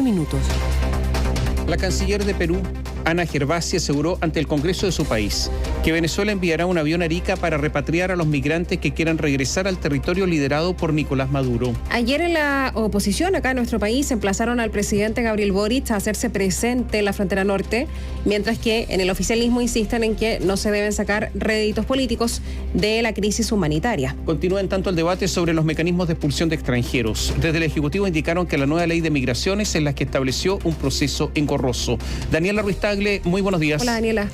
minutos. La canciller de Perú, Ana Gervasi, aseguró ante el Congreso de su país que Venezuela enviará un avión a Arica para repatriar a los migrantes que quieran regresar al territorio liderado por Nicolás Maduro. Ayer en la oposición acá en nuestro país emplazaron al presidente Gabriel Boric a hacerse presente en la frontera norte, mientras que en el oficialismo insisten en que no se deben sacar réditos políticos de la crisis humanitaria. Continúa en tanto el debate sobre los mecanismos de expulsión de extranjeros. Desde el Ejecutivo indicaron que la nueva ley de migraciones es la que estableció un proceso engorroso. Daniela Ruiz Tagle, muy buenos días. Hola, Daniela.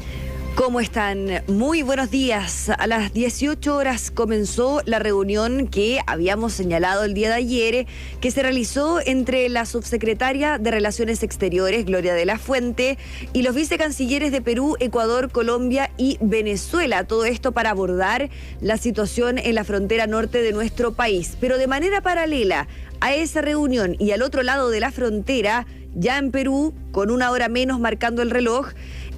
¿Cómo están? Muy buenos días. A las 18 horas comenzó la reunión que habíamos señalado el día de ayer, que se realizó entre la subsecretaria de Relaciones Exteriores, Gloria de la Fuente, y los vicecancilleres de Perú, Ecuador, Colombia y Venezuela. Todo esto para abordar la situación en la frontera norte de nuestro país. Pero de manera paralela a esa reunión y al otro lado de la frontera, ya en Perú, con una hora menos marcando el reloj,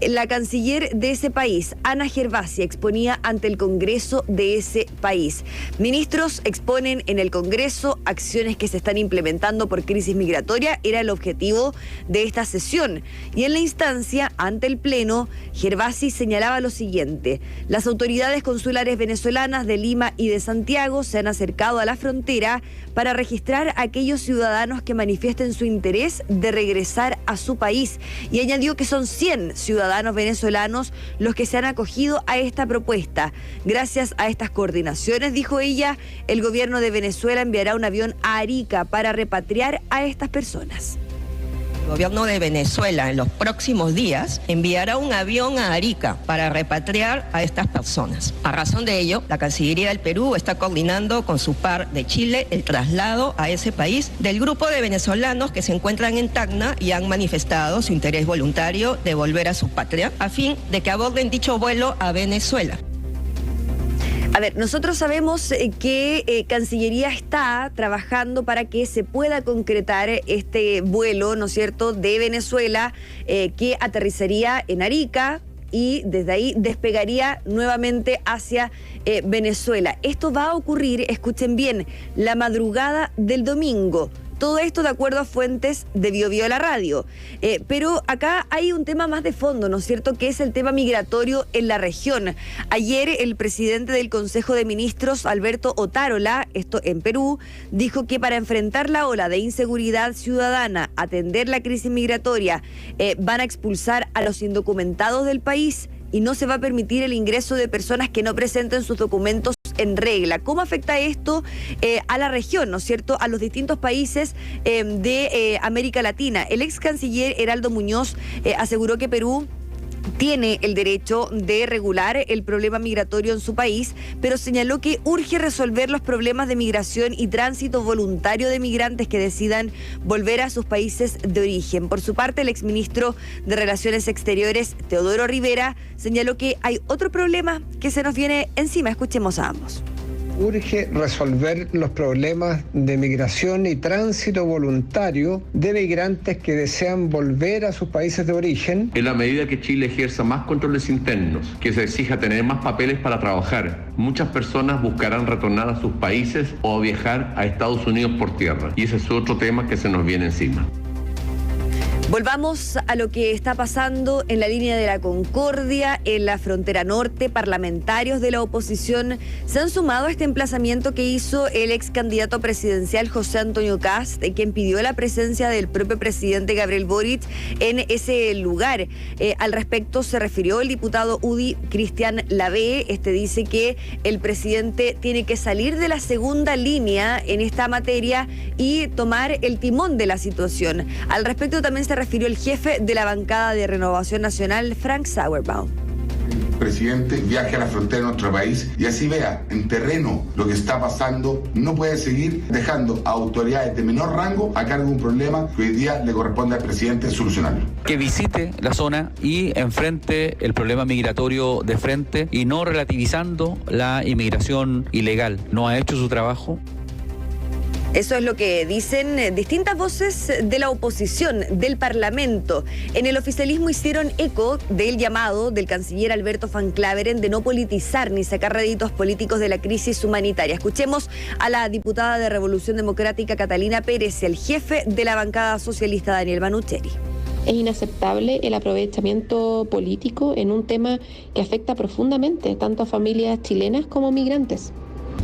la canciller de ese país, Ana Gervasi, exponía ante el Congreso de ese país. Ministros exponen en el Congreso acciones que se están implementando por crisis migratoria, era el objetivo de esta sesión. Y en la instancia, ante el Pleno, Gervasi señalaba lo siguiente: las autoridades consulares venezolanas de Lima y de Santiago se han acercado a la frontera para registrar a aquellos ciudadanos que manifiesten su interés de regresar a su país. Y añadió que son 100 ciudadanos venezolanos los que se han acogido a esta propuesta. Gracias a estas coordinaciones, dijo ella, el gobierno de Venezuela enviará un avión a Arica para repatriar a estas personas. El gobierno de Venezuela en los próximos días enviará un avión a Arica para repatriar a estas personas. A razón de ello, la Cancillería del Perú está coordinando con su par de Chile el traslado a ese país del grupo de venezolanos que se encuentran en Tacna y han manifestado su interés voluntario de volver a su patria a fin de que aborden dicho vuelo a Venezuela. A ver, nosotros sabemos que Cancillería está trabajando para que se pueda concretar este vuelo, ¿no es cierto?, de Venezuela, que aterrizaría en Arica y desde ahí despegaría nuevamente hacia Venezuela. Esto va a ocurrir, escuchen bien, la madrugada del domingo. Todo esto de acuerdo a fuentes de BioBio la radio. Pero acá hay un tema más de fondo, ¿no es cierto?, que es el tema migratorio en la región. Ayer el presidente del Consejo de Ministros, Alberto Otárola, esto en Perú, dijo que para enfrentar la ola de inseguridad ciudadana, atender la crisis migratoria, van a expulsar a los indocumentados del país y no se va a permitir el ingreso de personas que no presenten sus documentos en regla. ¿Cómo afecta esto a la región, ¿no es cierto?, a los distintos países de América Latina? El ex canciller Heraldo Muñoz aseguró que Perú tiene el derecho de regular el problema migratorio en su país, pero señaló que urge resolver los problemas de migración y tránsito voluntario de migrantes que decidan volver a sus países de origen. Por su parte, el exministro de Relaciones Exteriores, Teodoro Rivera, señaló que hay otro problema que se nos viene encima. Escuchemos a ambos. Urge resolver los problemas de migración y tránsito voluntario de migrantes que desean volver a sus países de origen. En la medida que Chile ejerza más controles internos, que se exija tener más papeles para trabajar, muchas personas buscarán retornar a sus países o viajar a Estados Unidos por tierra. Y ese es otro tema que se nos viene encima. Volvamos a lo que está pasando en la línea de la Concordia, en la frontera norte. Parlamentarios de la oposición se han sumado a este emplazamiento que hizo el ex candidato presidencial José Antonio Kast, quien pidió la presencia del propio presidente Gabriel Boric en ese lugar. Al respecto se refirió el diputado UDI Cristian Lavé. Dice que el presidente tiene que salir de la segunda línea en esta materia y tomar el timón de la situación. Al respecto también se refirió el jefe de la bancada de Renovación Nacional, Frank Sauerbaum. El presidente viaje a la frontera de nuestro país y así vea en terreno lo que está pasando. No puede seguir dejando a autoridades de menor rango a cargo de un problema que hoy día le corresponde al presidente solucionarlo. Que visite la zona y enfrente el problema migratorio de frente y no relativizando la inmigración ilegal. No ha hecho su trabajo. Eso es lo que dicen distintas voces de la oposición, del Parlamento. En el oficialismo hicieron eco del llamado del canciller Alberto Van Claveren de no politizar ni sacar réditos políticos de la crisis humanitaria. Escuchemos a la diputada de Revolución Democrática Catalina Pérez y al jefe de la bancada socialista Daniel Manucheri. Es inaceptable el aprovechamiento político en un tema que afecta profundamente tanto a familias chilenas como migrantes.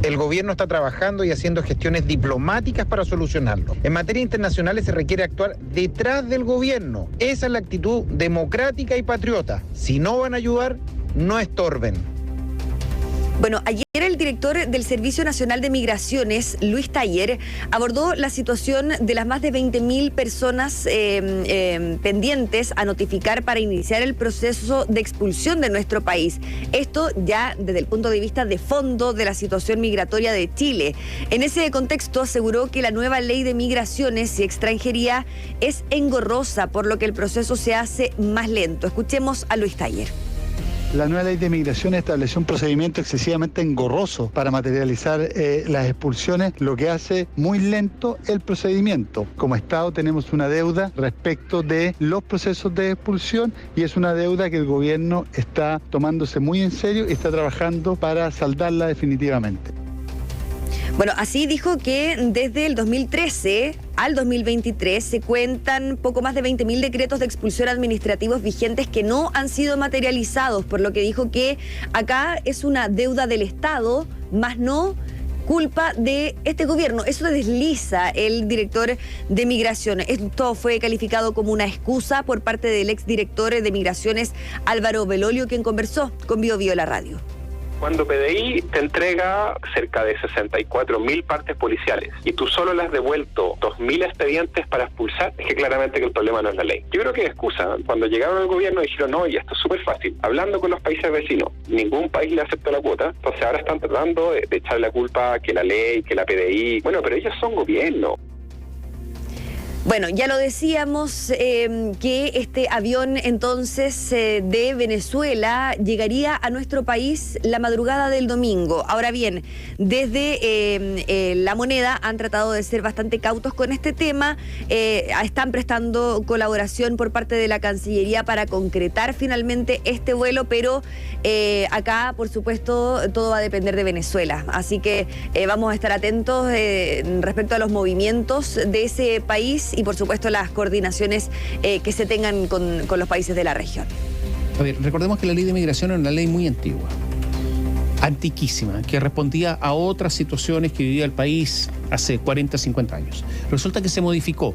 El gobierno está trabajando y haciendo gestiones diplomáticas para solucionarlo. En materia internacional se requiere actuar detrás del gobierno. Esa es la actitud democrática y patriota. Si no van a ayudar, no estorben. Bueno, ayer el director del Servicio Nacional de Migraciones, Luis Taller, abordó la situación de las más de 20.000 personas pendientes a notificar para iniciar el proceso de expulsión de nuestro país. Esto ya desde el punto de vista de fondo de la situación migratoria de Chile. En ese contexto aseguró que la nueva ley de migraciones y extranjería es engorrosa, por lo que el proceso se hace más lento. Escuchemos a Luis Taller. La nueva ley de migración estableció un procedimiento excesivamente engorroso para materializar las expulsiones, lo que hace muy lento el procedimiento. Como Estado tenemos una deuda respecto de los procesos de expulsión y es una deuda que el gobierno está tomándose muy en serio y está trabajando para saldarla definitivamente. Bueno, así dijo que desde el 2013 al 2023 se cuentan poco más de 20.000 decretos de expulsión administrativos vigentes que no han sido materializados, por lo que dijo que acá es una deuda del Estado, más no culpa de este gobierno. Eso desliza el director de Migraciones. Esto fue calificado como una excusa por parte del exdirector de Migraciones, Álvaro Belolio, quien conversó con Bio Bio la radio. Cuando PDI te entrega cerca de 64.000 partes policiales y tú solo le has devuelto 2.000 expedientes para expulsar, es que claramente que el problema no es la ley. Yo creo que es excusa. Cuando llegaron al gobierno dijeron, no, y esto es súper fácil. Hablando con los países vecinos, ningún país le aceptó la cuota, entonces ahora están tratando de echarle la culpa que la ley, que la PDI. Bueno, pero ellos son gobierno. Bueno, ya lo decíamos que este avión entonces de Venezuela llegaría a nuestro país la madrugada del domingo. Ahora bien, desde La Moneda han tratado de ser bastante cautos con este tema, están prestando colaboración por parte de la Cancillería para concretar finalmente este vuelo, pero acá, por supuesto, todo va a depender de Venezuela. Así que vamos a estar atentos respecto a los movimientos de ese país y por supuesto las coordinaciones que se tengan con los países de la región. A ver, recordemos que la ley de migración era una ley muy antigua, antiquísima, que respondía a otras situaciones que vivía el país hace 40, 50 años. Resulta que se modificó,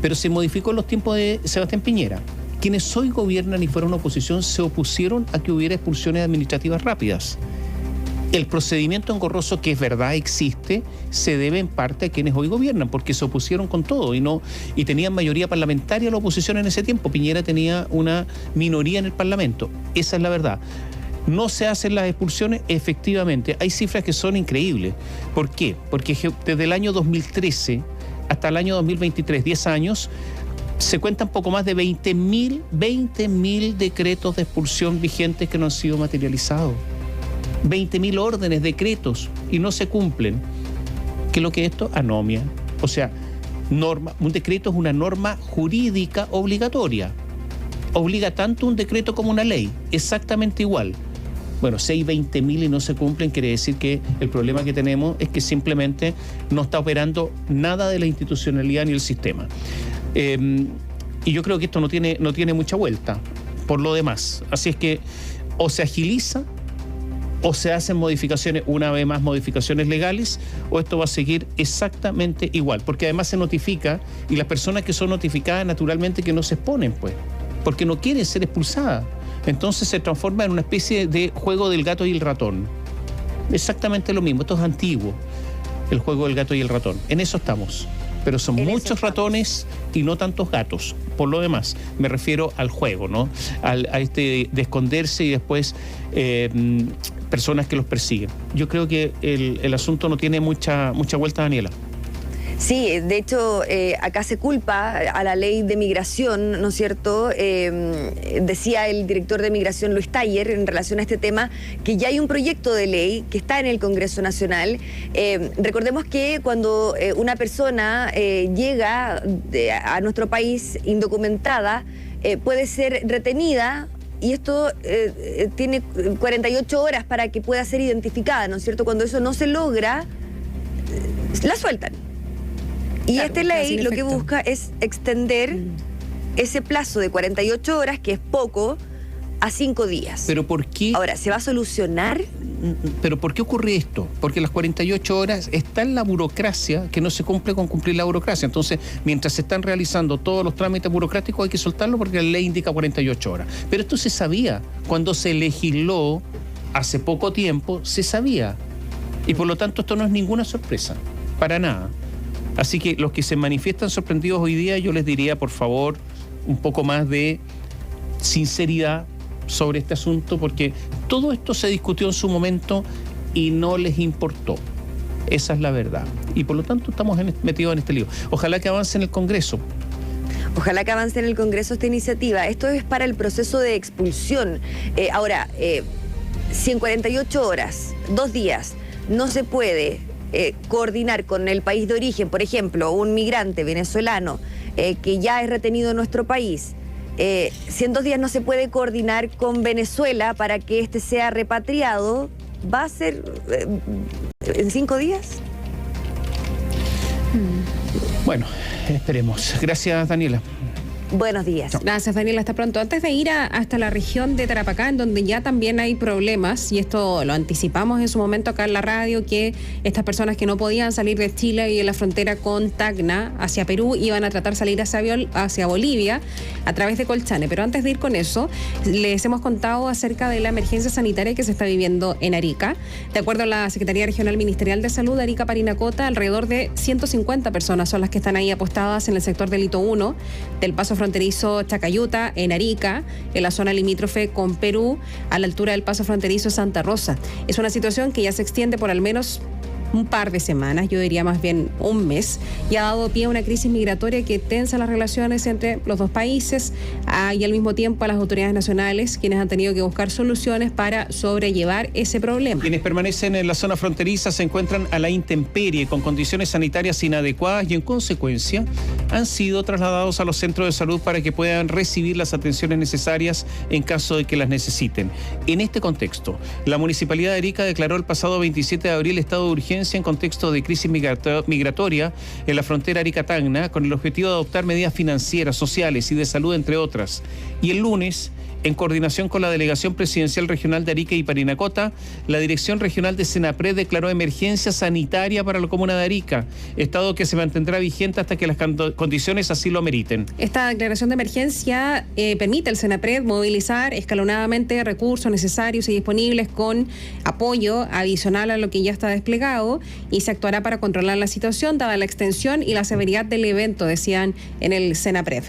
pero se modificó en los tiempos de Sebastián Piñera. Quienes hoy gobiernan y fueron oposición se opusieron a que hubiera expulsiones administrativas rápidas. El procedimiento engorroso, que es verdad existe, se debe en parte a quienes hoy gobiernan, porque se opusieron con todo y tenían mayoría parlamentaria la oposición en ese tiempo. Piñera tenía una minoría en el Parlamento. Esa es la verdad. No se hacen las expulsiones, efectivamente. Hay cifras que son increíbles. ¿Por qué? Porque desde el año 2013 hasta el año 2023, 10 años, se cuentan poco más de 20.000 decretos de expulsión vigentes que no han sido materializados. 20.000 órdenes, decretos, y no se cumplen. ¿Qué es lo que es esto? Anomia. O sea, un decreto es una norma jurídica obligatoria. Obliga tanto un decreto como una ley, exactamente igual. Bueno, si hay 20.000 y no se cumplen, quiere decir que el problema que tenemos es que simplemente no está operando nada de la institucionalidad ni el sistema. Y yo creo que esto no tiene mucha vuelta, por lo demás. Así es que o se agiliza o se hacen modificaciones, una vez más modificaciones legales, o esto va a seguir exactamente igual, porque además se notifica y las personas que son notificadas naturalmente que no se exponen, pues, porque no quieren ser expulsadas. Entonces se transforma en una especie de juego del gato y el ratón. Exactamente lo mismo, esto es antiguo, el juego del gato y el ratón. En eso estamos, pero son muchos ratones y no tantos gatos. Por lo demás, me refiero al juego, ¿no? A este de esconderse y después personas que los persiguen. Yo creo que el asunto no tiene mucha vuelta, Daniela. Sí, de hecho, acá se culpa a la ley de migración, ¿no es cierto? Decía el director de migración, Luis Taller, en relación a este tema, que ya hay un proyecto de ley que está en el Congreso Nacional. Recordemos que cuando una persona llega a nuestro país indocumentada, puede ser retenida. Y esto tiene 48 horas para que pueda ser identificada, ¿no es cierto? Cuando eso no se logra, la sueltan. Y claro, esta ley lo que busca es extender ese plazo de 48 horas, que es poco, a 5 días. ¿Pero por qué? Ahora, ¿se va a solucionar? ¿Pero por qué ocurre esto? Porque las 48 horas está en la burocracia que no se cumple con cumplir la burocracia. Entonces, mientras se están realizando todos los trámites burocráticos, hay que soltarlo porque la ley indica 48 horas. Pero esto se sabía. Cuando se legisló hace poco tiempo, se sabía. Y por lo tanto, esto no es ninguna sorpresa. Para nada. Así que los que se manifiestan sorprendidos hoy día, yo les diría, por favor, un poco más de sinceridad sobre este asunto, porque todo esto se discutió en su momento y no les importó. Esa es la verdad. Y por lo tanto estamos metidos en este lío. Ojalá que avance en el Congreso. Ojalá que avance en el Congreso esta iniciativa. Esto es para el proceso de expulsión. Ahora, si en 48 horas, 2 días, no se puede coordinar con el país de origen, por ejemplo, un migrante venezolano que ya es retenido en nuestro país, si en 2 días no se puede coordinar con Venezuela para que éste sea repatriado, ¿va a ser en 5 días? Bueno, esperemos. Gracias, Daniela. Buenos días. Gracias, Daniela. Hasta pronto. Antes de ir hasta la región de Tarapacá, en donde ya también hay problemas, y esto lo anticipamos en su momento acá en la radio, que estas personas que no podían salir de Chile y en la frontera con Tacna hacia Perú iban a tratar de salir hacia Bolivia a través de Colchane. Pero antes de ir con eso, les hemos contado acerca de la emergencia sanitaria que se está viviendo en Arica. De acuerdo a la Secretaría Regional Ministerial de Salud, Arica Parinacota, alrededor de 150 personas son las que están ahí apostadas en el sector del Hito 1 del paso fronterizo Chacayuta, en Arica, en la zona limítrofe con Perú, a la altura del paso fronterizo Santa Rosa. Es una situación que ya se extiende por al menos un par de semanas, yo diría más bien un mes, y ha dado pie a una crisis migratoria que tensa las relaciones entre los dos países y al mismo tiempo a las autoridades nacionales, quienes han tenido que buscar soluciones para sobrellevar ese problema. Quienes permanecen en la zona fronteriza se encuentran a la intemperie, con condiciones sanitarias inadecuadas y en consecuencia han sido trasladados a los centros de salud para que puedan recibir las atenciones necesarias en caso de que las necesiten. En este contexto, la Municipalidad de Arica declaró el pasado 27 de abril estado de urgencia en contexto de crisis migratoria en la frontera Arica-Tacna, con el objetivo de adoptar medidas financieras, sociales y de salud, entre otras. Y el lunes, en coordinación con la Delegación Presidencial Regional de Arica y Parinacota, la Dirección Regional de Senapred declaró emergencia sanitaria para la comuna de Arica, estado que se mantendrá vigente hasta que las condiciones así lo meriten. Esta declaración de emergencia permite al Senapred movilizar escalonadamente recursos necesarios y disponibles con apoyo adicional a lo que ya está desplegado, y se actuará para controlar la situación dada la extensión y la severidad del evento, decían en el Senapred.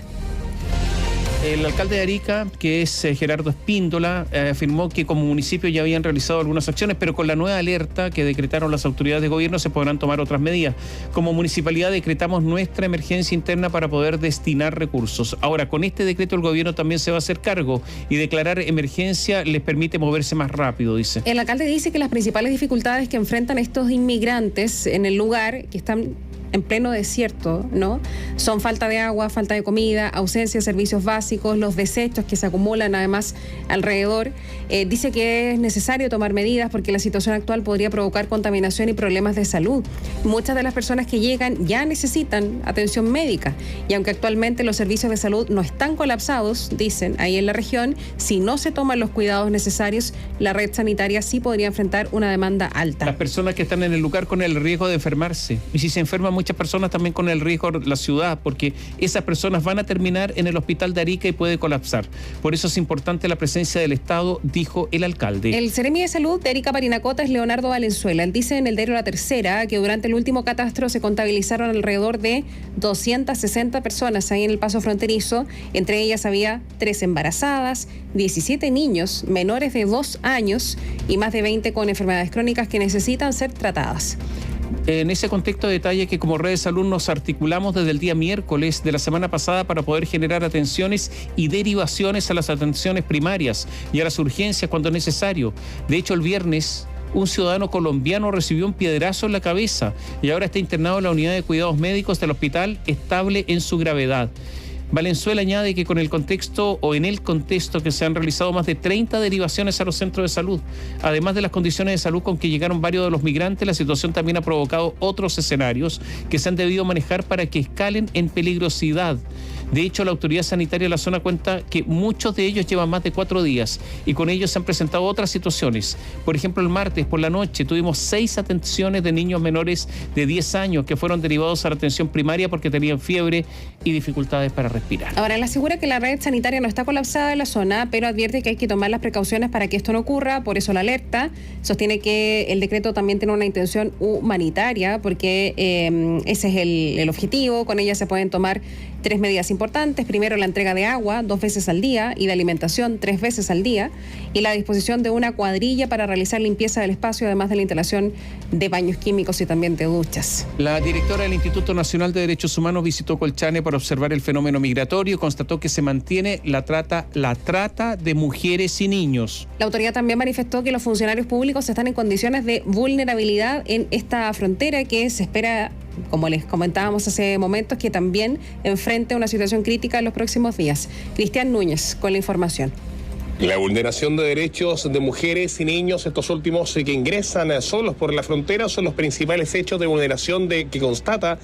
El alcalde de Arica, que es Gerardo Espíndola, afirmó que como municipio ya habían realizado algunas acciones, pero con la nueva alerta que decretaron las autoridades de gobierno se podrán tomar otras medidas. Como municipalidad decretamos nuestra emergencia interna para poder destinar recursos. Ahora, con este decreto el gobierno también se va a hacer cargo y declarar emergencia les permite moverse más rápido, dice. El alcalde dice que las principales dificultades que enfrentan estos inmigrantes en el lugar, que están en pleno desierto, ¿no?, son falta de agua, falta de comida, ausencia de servicios básicos, los desechos que se acumulan además alrededor. Dice que es necesario tomar medidas porque la situación actual podría provocar contaminación y problemas de salud. Muchas de las personas que llegan ya necesitan atención médica, y aunque actualmente los servicios de salud no están colapsados, dicen ahí en la región, si no se toman los cuidados necesarios, la red sanitaria sí podría enfrentar una demanda alta. Las personas que están en el lugar con el riesgo de enfermarse, y si se enferman muchas personas también con el riesgo de la ciudad, porque esas personas van a terminar en el hospital de Arica y puede colapsar. Por eso es importante la presencia del Estado, dijo el alcalde. El Seremi de Salud de Arica Parinacota es Leonardo Valenzuela. Él dice en el diario La Tercera que durante el último catastro se contabilizaron alrededor de 260 personas ahí en el paso fronterizo. Entre ellas había 3 embarazadas, 17 niños menores de 2 años y más de 20 con enfermedades crónicas que necesitan ser tratadas. En ese contexto detalle que como Red de Salud nos articulamos desde el día miércoles de la semana pasada para poder generar atenciones y derivaciones a las atenciones primarias y a las urgencias cuando es necesario. De hecho, el viernes un ciudadano colombiano recibió un piedrazo en la cabeza y ahora está internado en la unidad de cuidados médicos del hospital, estable en su gravedad. Valenzuela añade que en el contexto que se han realizado más de 30 derivaciones a los centros de salud. Además de las condiciones de salud con que llegaron varios de los migrantes, la situación también ha provocado otros escenarios que se han debido manejar para que escalen en peligrosidad. De hecho, la autoridad sanitaria de la zona cuenta que muchos de ellos llevan más de 4 días y con ellos se han presentado otras situaciones. Por ejemplo, el martes por la noche tuvimos 6 atenciones de niños menores de 10 años que fueron derivados a la atención primaria porque tenían fiebre y dificultades para respirar. Ahora, él asegura que la red sanitaria no está colapsada en la zona, pero advierte que hay que tomar las precauciones para que esto no ocurra, por eso la alerta. Sostiene que el decreto también tiene una intención humanitaria porque ese es el objetivo. Con ella se pueden tomar 3 medidas importantes. Primero, la entrega de agua 2 veces al día y de alimentación 3 veces al día y la disposición de una cuadrilla para realizar limpieza del espacio, además de la instalación de baños químicos y también de duchas. La directora del Instituto Nacional de Derechos Humanos visitó Colchane para observar el fenómeno migratorio y constató que se mantiene la trata de mujeres y niños. La autoridad también manifestó que los funcionarios públicos están en condiciones de vulnerabilidad en esta frontera que se espera, como les comentábamos hace momentos, que también enfrente una situación crítica en los próximos días. Cristian Núñez con la información. La vulneración de derechos de mujeres y niños, estos últimos que ingresan solos por la frontera, son los principales hechos de vulneración que constata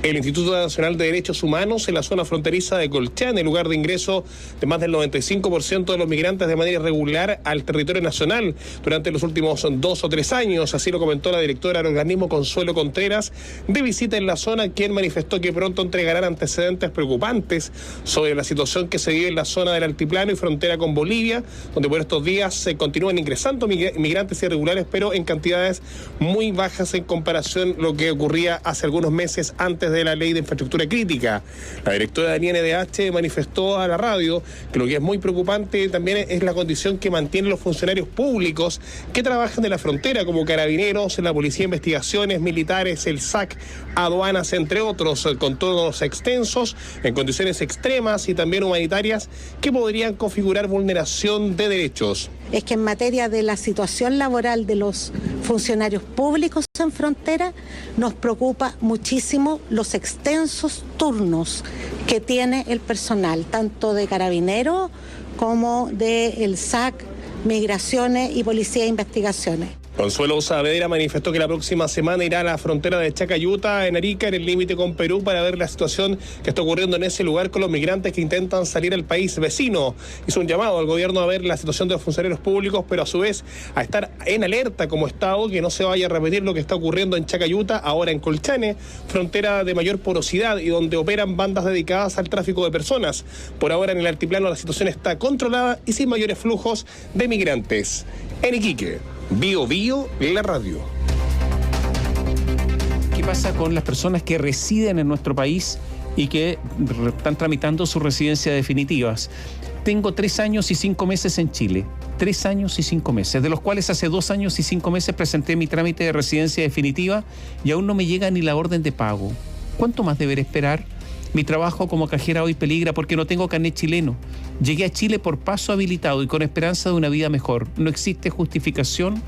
el Instituto Nacional de Derechos Humanos en la zona fronteriza de Colchane, lugar de ingreso de más del 95% de los migrantes de manera irregular al territorio nacional durante los últimos 2 o 3 años. Así lo comentó la directora del organismo, Consuelo Contreras, de visita en la zona, quien manifestó que pronto entregarán antecedentes preocupantes sobre la situación que se vive en la zona del altiplano y frontera con Bolivia, donde por estos días se continúan ingresando migrantes irregulares, pero en cantidades muy bajas en comparación a lo que ocurría hace algunos meses antes de la ley de infraestructura crítica. La directora de INDH manifestó a la radio que lo que es muy preocupante también es la condición que mantienen los funcionarios públicos que trabajan en la frontera, como carabineros, la Policía de Investigaciones, militares, el SAC, aduanas, entre otros, con turnos extensos, en condiciones extremas y también humanitarias que podrían configurar vulneración de derechos. Es que en materia de la situación laboral de los funcionarios públicos en frontera, nos preocupa muchísimo los extensos turnos que tiene el personal, tanto de carabineros como del SAC, Migraciones y Policía de Investigaciones. Consuelo Saavedra manifestó que la próxima semana irá a la frontera de Chacayuta, en Arica, en el límite con Perú, para ver la situación que está ocurriendo en ese lugar con los migrantes que intentan salir al país vecino. Hizo un llamado al gobierno a ver la situación de los funcionarios públicos, pero a su vez a estar en alerta como Estado, que no se vaya a repetir lo que está ocurriendo en Chacayuta, ahora en Colchane, frontera de mayor porosidad y donde operan bandas dedicadas al tráfico de personas. Por ahora en el altiplano la situación está controlada y sin mayores flujos de migrantes. En Iquique, Bio Bio, la radio. ¿Qué pasa con las personas que residen en nuestro país y que están tramitando sus residencias definitivas? Tengo 3 años y 5 meses en Chile. 3 años y 5 meses, de los cuales hace 2 años y 5 meses presenté mi trámite de residencia definitiva y aún no me llega ni la orden de pago. ¿Cuánto más deberé esperar? Mi trabajo como cajera hoy peligra porque no tengo carnet chileno. Llegué a Chile por paso habilitado y con esperanza de una vida mejor. No existe justificación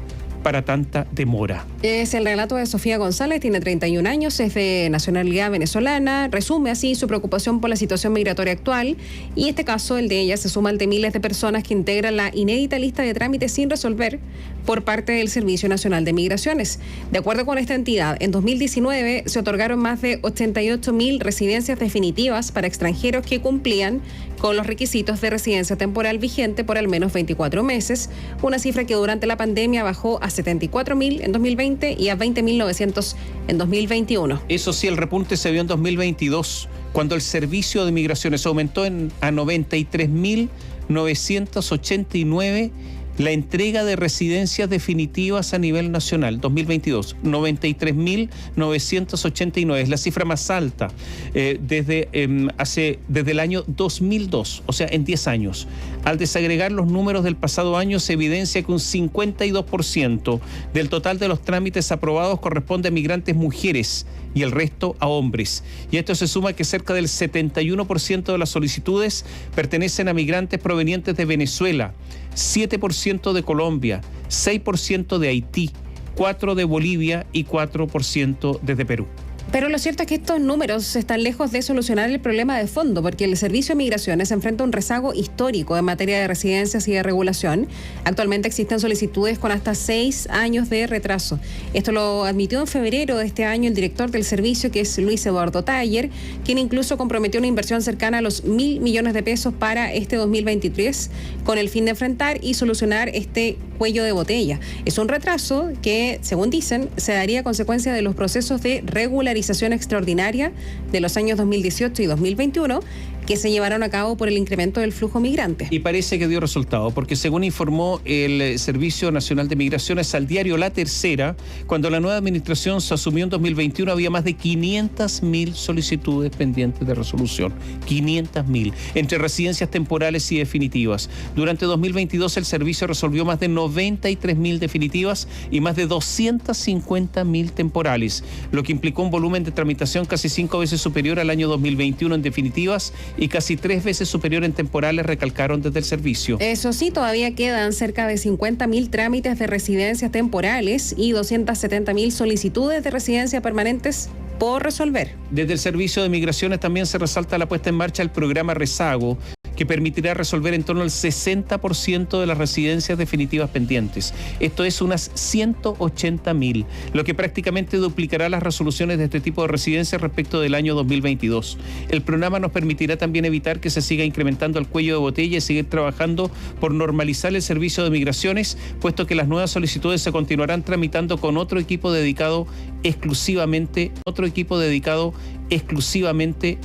para tanta demora. Es el relato de Sofía González, tiene 31 años, es de nacionalidad venezolana, resume así su preocupación por la situación migratoria actual y este caso, el de ella, se suma al de miles de personas que integran la inédita lista de trámites sin resolver por parte del Servicio Nacional de Migraciones. De acuerdo con esta entidad, en 2019 se otorgaron más de 88.000 residencias definitivas para extranjeros que cumplían con los requisitos de residencia temporal vigente por al menos 24 meses, una cifra que durante la pandemia bajó a 74.000 en 2020 y a 20.900 en 2021. Eso sí, el repunte se vio en 2022, cuando el servicio de migraciones aumentó a 93.989 La entrega de residencias definitivas a nivel nacional, 2022, 93.989, es la cifra más alta desde el año 2002, o sea, en 10 años. Al desagregar los números del pasado año, se evidencia que un 52% del total de los trámites aprobados corresponde a migrantes mujeres y el resto a hombres. Y esto se suma que cerca del 71% de las solicitudes pertenecen a migrantes provenientes de Venezuela, 7% de Colombia, 6% de Haití, 4% de Bolivia y 4% desde Perú. Pero lo cierto es que estos números están lejos de solucionar el problema de fondo, porque el Servicio de Migraciones enfrenta un rezago histórico en materia de residencias y de regulación. Actualmente existen solicitudes con hasta 6 años de retraso. Esto lo admitió en febrero de este año el director del servicio, que es Luis Eduardo Taller, quien incluso comprometió una inversión cercana a los 1.000 millones de pesos para este 2023, con el fin de enfrentar y solucionar este cuello de botella. Es un retraso que, según dicen, se daría a consecuencia de los procesos de regularización extraordinaria de los años 2018 y 2021 que se llevaron a cabo por el incremento del flujo migrante. Y parece que dio resultado, porque según informó el Servicio Nacional de Migraciones al diario La Tercera, cuando la nueva administración se asumió en 2021 había más de 500.000 solicitudes pendientes de resolución. 500.000, entre residencias temporales y definitivas. Durante 2022 el servicio resolvió más de 93.000 definitivas y más de 250.000 temporales, lo que implicó un volumen de tramitación casi 5 veces superior al año 2021 en definitivas y casi 3 veces superior en temporales, recalcaron desde el servicio. Eso sí, todavía quedan cerca de 50.000 trámites de residencias temporales y 270.000 solicitudes de residencia permanentes por resolver. Desde el Servicio de Migraciones también se resalta la puesta en marcha del programa Rezago, que permitirá resolver en torno al 60% de las residencias definitivas pendientes. Esto es unas 180.000, lo que prácticamente duplicará las resoluciones de este tipo de residencias respecto del año 2022. El programa nos permitirá también evitar que se siga incrementando el cuello de botella y seguir trabajando por normalizar el servicio de migraciones, puesto que las nuevas solicitudes se continuarán tramitando con otro equipo dedicado exclusivamente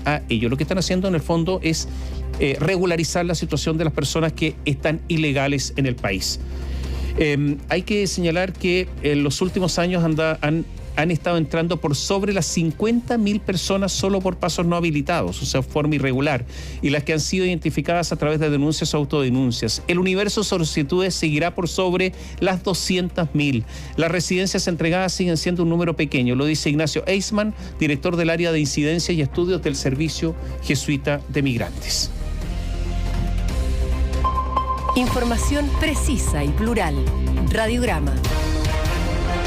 a ello. Lo que están haciendo en el fondo es regularizar la situación de las personas que están ilegales en el país. Hay que señalar que en los últimos años han estado entrando por sobre las 50.000 personas solo por pasos no habilitados, o sea, forma irregular, y las que han sido identificadas a través de denuncias o autodenuncias. El universo de solicitudes seguirá por sobre las 200.000. Las residencias entregadas siguen siendo un número pequeño, lo dice Ignacio Eisman, director del área de incidencia y estudios del Servicio Jesuita de Migrantes. Información precisa y plural. Radiograma.